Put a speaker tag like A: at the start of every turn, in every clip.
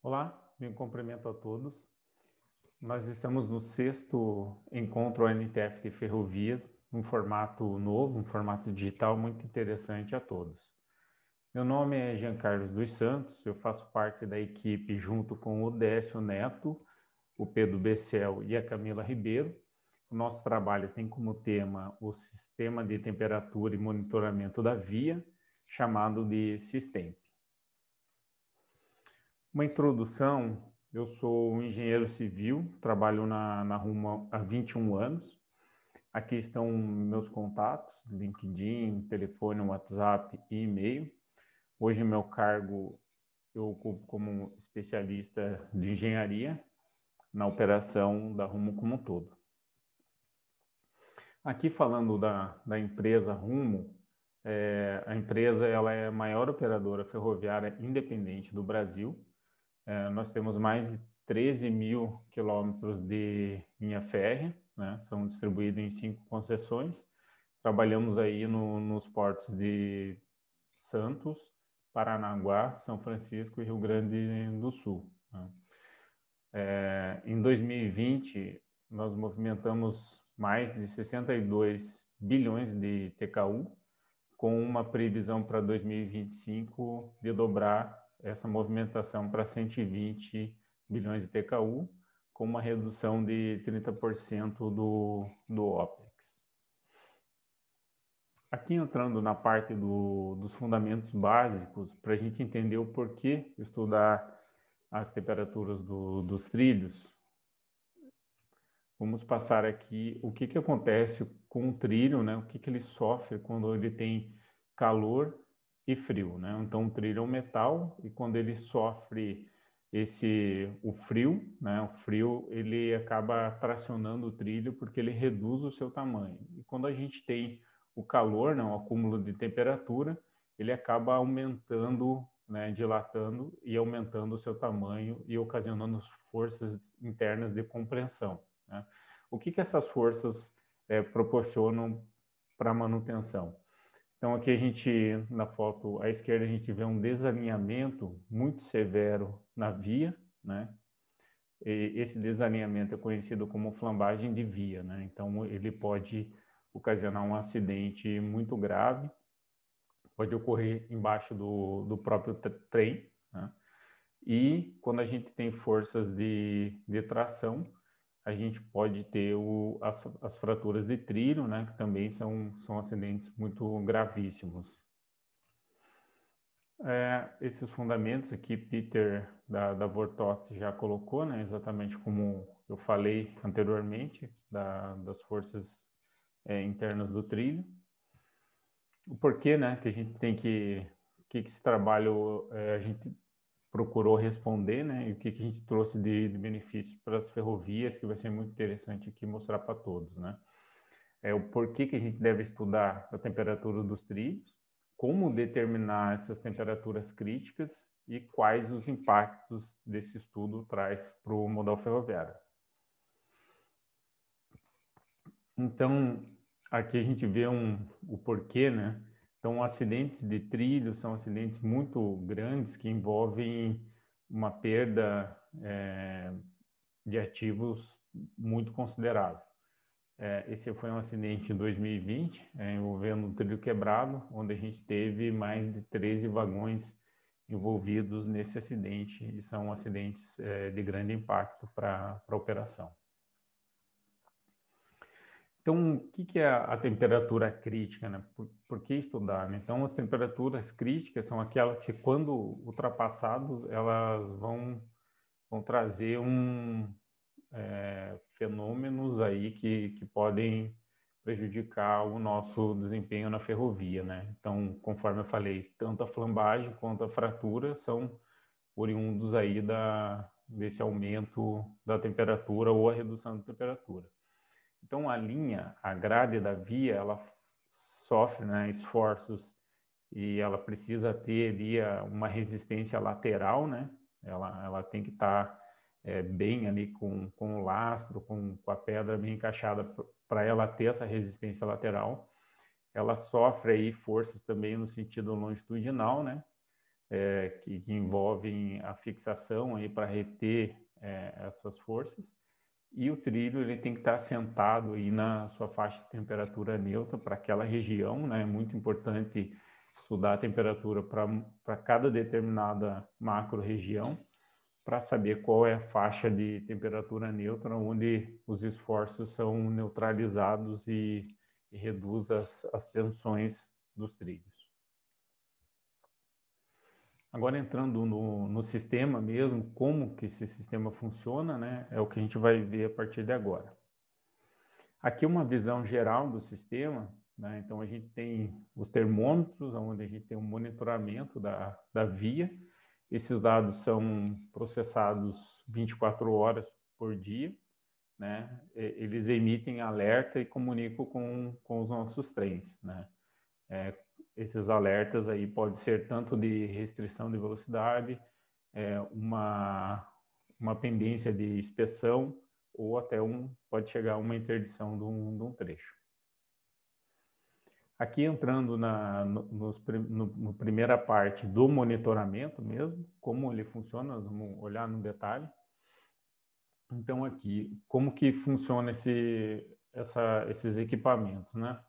A: Olá, me cumprimento a todos. Nós estamos no sexto encontro ONTF de Ferrovias, um formato novo, um formato digital muito interessante a todos. Meu nome é Jean Carlos dos Santos, eu faço parte da equipe junto com o Décio Neto, o Pedro Becel e a Camila Ribeiro. O nosso trabalho tem como tema o Sistema de Temperatura e Monitoramento da Via, chamado de SISTEMP. Uma introdução, eu sou um engenheiro civil, trabalho na Rumo há 21 anos. Aqui estão meus contatos, LinkedIn, telefone, WhatsApp e e-mail. Hoje, meu cargo eu ocupo como especialista de engenharia na operação da Rumo como um todo. Aqui falando da empresa Rumo, a empresa ela é a maior operadora ferroviária independente do Brasil. Nós temos mais de 13 mil quilômetros de linha férrea, né? São distribuídos em 5 concessões. Trabalhamos aí nos portos de Santos, Paranaguá, São Francisco e Rio Grande do Sul, né? Em 2020, nós movimentamos mais de 62 bilhões de TKU, com uma previsão para 2025 de dobrar essa movimentação para 120 bilhões de TKU, com uma redução de 30% do OPEX. Aqui entrando na parte dos fundamentos básicos, para a gente entender o porquê estudar as temperaturas dos trilhos, vamos passar aqui o que acontece com o trilho, né? O que ele sofre quando ele tem calor e frio, né? Então, o trilho é um metal e quando ele sofre o frio, né? O frio, ele acaba tracionando o trilho porque ele reduz o seu tamanho. E quando a gente tem o calor, né? O acúmulo de temperatura, ele acaba aumentando, né? Dilatando e aumentando o seu tamanho e ocasionando forças internas de compressão, né? O que essas forças proporcionam para a manutenção? Então, aqui a gente, na foto à esquerda, a gente vê um desalinhamento muito severo na via, né? E esse desalinhamento é conhecido como flambagem de via, né? Então, ele pode ocasionar um acidente muito grave, pode ocorrer embaixo do próprio trem, né? E quando a gente tem forças de tração, a gente pode ter as fraturas de trilho, né, que também são acidentes muito gravíssimos. Esses fundamentos aqui, Peter da Vortot já colocou, né, exatamente como eu falei anteriormente, das forças internas do trilho. O porquê, né, que a gente tem que esse trabalho a gente procurou responder, né, e o que a gente trouxe de benefício para as ferrovias, que vai ser muito interessante aqui mostrar para todos, né. O porquê que a gente deve estudar a temperatura dos trilhos, como determinar essas temperaturas críticas e quais os impactos desse estudo traz para o modal ferroviário. Então, aqui a gente vê o porquê, né? Então, acidentes de trilho são acidentes muito grandes que envolvem uma perda de ativos muito considerável. Esse foi um acidente em 2020, envolvendo um trilho quebrado, onde a gente teve mais de 13 vagões envolvidos nesse acidente, e são acidentes de grande impacto para a operação. Então, o que é a temperatura crítica, né? Por que estudar, né? Então, as temperaturas críticas são aquelas que, quando ultrapassadas, elas vão trazer fenômenos aí que podem prejudicar o nosso desempenho na ferrovia, né? Então, conforme eu falei, tanto a flambagem quanto a fratura são oriundos aí desse aumento da temperatura ou a redução da temperatura. Então, a grade da via, ela sofre, né, esforços e ela precisa ter ali uma resistência lateral, né? Ela tem que estar bem ali com o lastro, com a pedra bem encaixada para ela ter essa resistência lateral. Ela sofre aí forças também no sentido longitudinal, né? que envolvem a fixação aí para reter essas forças. E o trilho ele tem que estar assentado aí na sua faixa de temperatura neutra para aquela região, né? É muito importante estudar a temperatura para cada determinada macro-região, para saber qual é a faixa de temperatura neutra onde os esforços são neutralizados e reduz as tensões dos trilhos. Agora entrando no sistema mesmo, como que esse sistema funciona, né? É o que a gente vai ver a partir de agora. Aqui uma visão geral do sistema, né? Então a gente tem os termômetros, onde a gente tem um monitoramento da via. Esses dados são processados 24 horas por dia, né? Eles emitem alerta e comunicam com os nossos trens, né? Esses alertas aí podem ser tanto de restrição de velocidade, uma pendência de inspeção, ou até pode chegar a uma interdição de um trecho. Aqui entrando no primeira parte do monitoramento mesmo, como ele funciona, nós vamos olhar no detalhe. Então aqui, como que funciona esses equipamentos, né?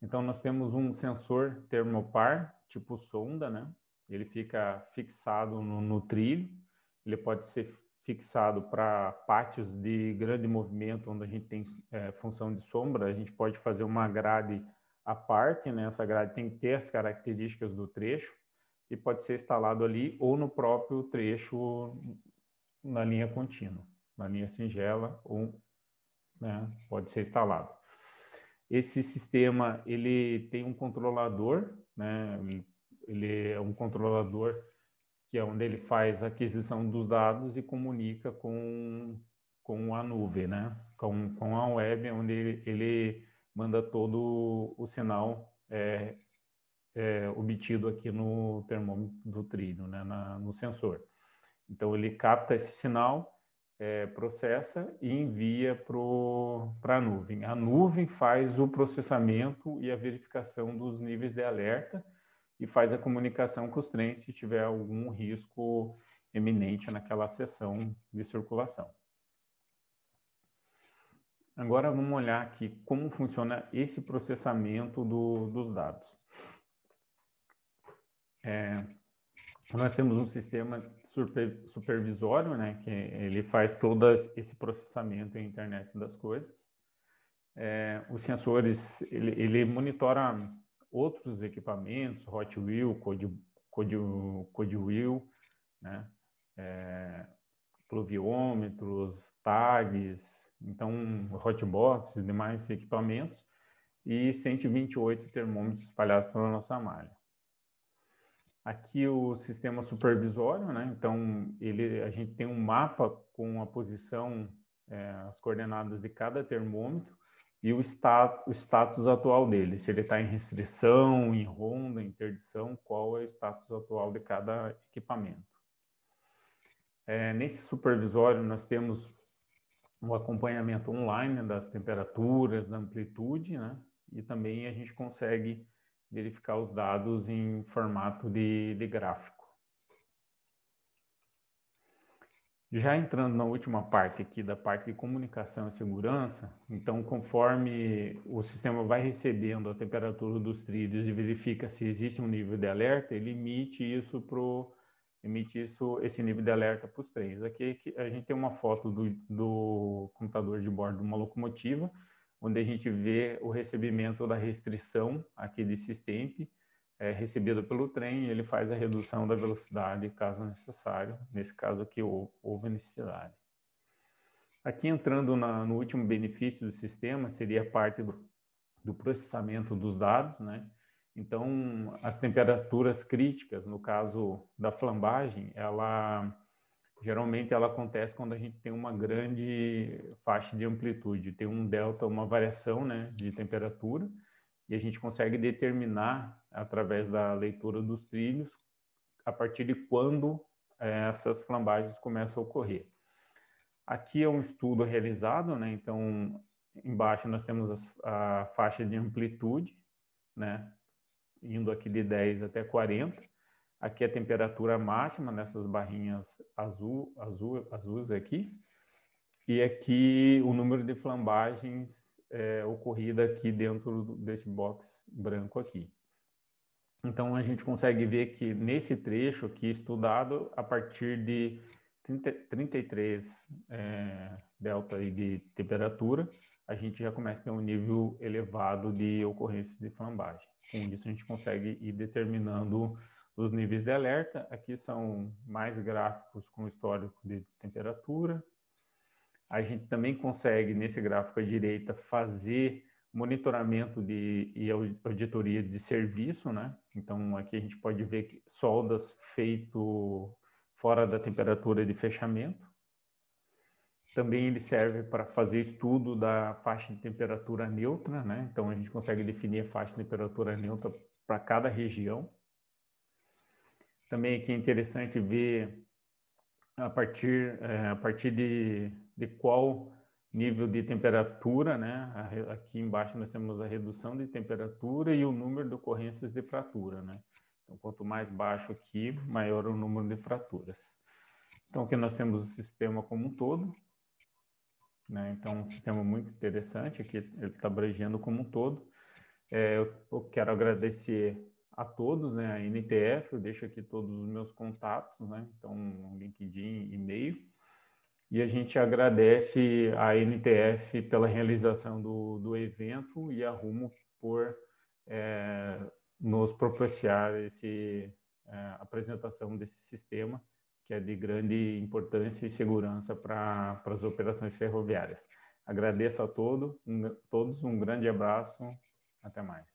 A: Então, nós temos um sensor termopar, tipo sonda, né? Ele fica fixado no trilho. Ele pode ser fixado para pátios de grande movimento, onde a gente tem função de sombra. A gente pode fazer uma grade à parte, né? Essa grade tem que ter as características do trecho e pode ser instalado ali ou no próprio trecho na linha contínua, na linha singela, ou, né, pode ser instalado. Esse sistema ele tem um controlador, né? Ele é um controlador que é onde ele faz a aquisição dos dados e comunica com a nuvem, né? Com a web, onde ele manda todo o sinal obtido aqui no termômetro do trilho, né? No sensor. Então ele capta esse sinal, processa e envia para a nuvem. A nuvem faz o processamento e a verificação dos níveis de alerta e faz a comunicação com os trens se tiver algum risco eminente naquela seção de circulação. Agora vamos olhar aqui como funciona esse processamento dos dados. Nós temos um sistema supervisório, né, que ele faz todo esse processamento em internet das coisas. Os sensores, ele monitora outros equipamentos, hot wheel, code wheel, né, pluviômetros, tags, então hotbox e demais equipamentos, e 128 termômetros espalhados pela nossa malha. Aqui o sistema supervisório, né? Então a gente tem um mapa com a posição, as coordenadas de cada termômetro e o status atual dele, se ele está em restrição, em ronda, interdição, qual é o status atual de cada equipamento. Nesse supervisório nós temos o acompanhamento online das temperaturas, da amplitude, né? E também a gente consegue verificar os dados em formato de gráfico. Já entrando na última parte aqui, da parte de comunicação e segurança, então conforme o sistema vai recebendo a temperatura dos trilhos e verifica se existe um nível de alerta, ele emite esse nível de alerta para os trens. Aqui a gente tem uma foto do computador de bordo de uma locomotiva, onde a gente vê o recebimento da restrição aqui de Systemp, recebida pelo trem, e ele faz a redução da velocidade, caso necessário. Nesse caso aqui, houve necessidade. Aqui, entrando no último benefício do sistema, seria a parte do processamento dos dados, né? Então, as temperaturas críticas, no caso da flambagem, geralmente ela acontece quando a gente tem uma grande faixa de amplitude, tem um delta, uma variação, né, de temperatura, e a gente consegue determinar, através da leitura dos trilhos, a partir de quando essas flambagens começam a ocorrer. Aqui é um estudo realizado, né, então embaixo nós temos a faixa de amplitude, né, indo aqui de 10 até 40. Aqui é a temperatura máxima nessas barrinhas azuis aqui. E aqui o número de flambagens ocorrida aqui dentro desse box branco aqui. Então, a gente consegue ver que nesse trecho aqui estudado, a partir de 33 delta de temperatura, a gente já começa a ter um nível elevado de ocorrência de flambagem. Com isso, a gente consegue ir determinando os níveis de alerta. Aqui são mais gráficos com histórico de temperatura. A gente também consegue, nesse gráfico à direita, fazer monitoramento e auditoria de serviço, né? Então, aqui a gente pode ver que soldas feito fora da temperatura de fechamento. Também ele serve para fazer estudo da faixa de temperatura neutra, né? Então, a gente consegue definir a faixa de temperatura neutra para cada região. Também aqui é interessante ver a partir de qual nível de temperatura, né? Aqui embaixo nós temos a redução de temperatura e o número de ocorrências de fratura, né? Então, quanto mais baixo aqui, maior o número de fraturas. Então, aqui nós temos o sistema como um todo, né? Então, um sistema muito interessante, aqui ele está abrangendo como um todo. Eu quero agradecer a todos, né, a NTF, eu deixo aqui todos os meus contatos, né, então LinkedIn, e-mail, e a gente agradece a NTF pela realização do evento e a Rumo por nos propiciar a apresentação desse sistema, que é de grande importância e segurança para as operações ferroviárias. Agradeço a todos um grande abraço, até mais.